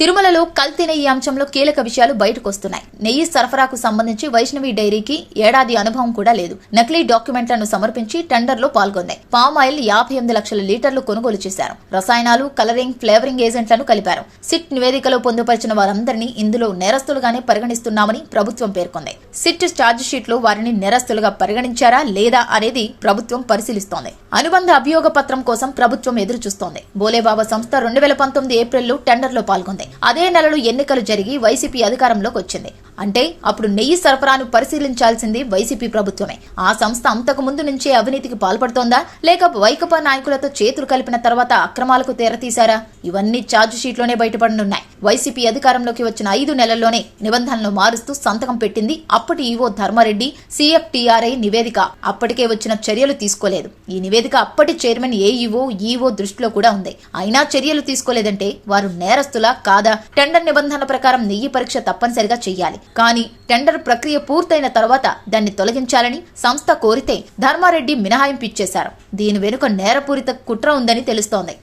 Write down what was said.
తిరుమలలో కల్తీ నెయ్యి అంశంలో కీలక విషయాలు బయటకొస్తున్నాయి. నెయ్యి సరఫరాకు సంబంధించి వైష్ణవి డైరీకి ఏడాది అనుభవం కూడా లేదు. నకిలీ డాక్యుమెంట్లను సమర్పించి టెండర్లో పాల్గొంది. పామ్ ఆయిల్ 58 లక్షల లీటర్లు కొనుగోలు చేశారు. రసాయనాలు, కలరింగ్, ఫ్లేవరింగ్ ఏజెంట్లను కలిపారు. సిట్ నివేదికలో పొందుపరిచిన వారందరినీ ఇందులో నేరస్తులుగానే పరిగణిస్తున్నామని ప్రభుత్వం పేర్కొంది. సిట్ ఛార్జ్ షీట్లో వారిని నేరస్తులుగా పరిగణించారా లేదా అనేది ప్రభుత్వం పరిశీలిస్తోంది. అనుబంధ అభియోగ పత్రం కోసం ప్రభుత్వం ఎదురు చూస్తోంది. బోలేబాబా సంస్థ 2019 ఏప్రిల్లో టెండర్లో పాల్గొంది. అదే నెలలో ఎన్నికలు జరిగి వైసీపీ అధికారంలోకి వచ్చింది. అంటే అప్పుడు నెయ్యి సరఫరాను పరిశీలించాల్సింది వైసీపీ ప్రభుత్వమే. ఆ సంస్థ అంతకు ముందు నుంచే అవినీతికి పాల్పడుతోందా లేక వైకాపా నాయకులతో చేతులు కలిపిన తర్వాత అక్రమాలకు తెరతీశారా? ఇవన్నీ ఛార్జ్ షీట్లోనే బయటపడనున్నాయి. వైసీపీ అధికారంలోకి వచ్చిన 5 నెలల్లోనే నిబంధనలు మారుస్తూ సంతకం పెట్టింది అప్పటి ఈవో ధర్మారెడ్డి. CFTRI నివేదిక అప్పటికే వచ్చిన చర్యలు తీసుకోలేదు. ఈ నివేదిక అప్పటి చైర్మన్ ఏఈఓ, ఈఓ దృష్టిలో కూడా ఉంది. అయినా చర్యలు తీసుకోలేదంటే వారు నేరస్తులా కాదా? టెండర్ నిబంధనల ప్రకారం నెయ్యి పరీక్ష తప్పనిసరిగా చెయ్యాలి. కానీ టెండర్ ప్రక్రియ పూర్తయిన తర్వాత దాన్ని తొలగించాలని సంస్థ కోరితే ధర్మారెడ్డి మినహాయింపు ఇచ్చేశారు. దీని వెనుక నేరపూరిత కుట్ర ఉందని తెలుస్తోంది.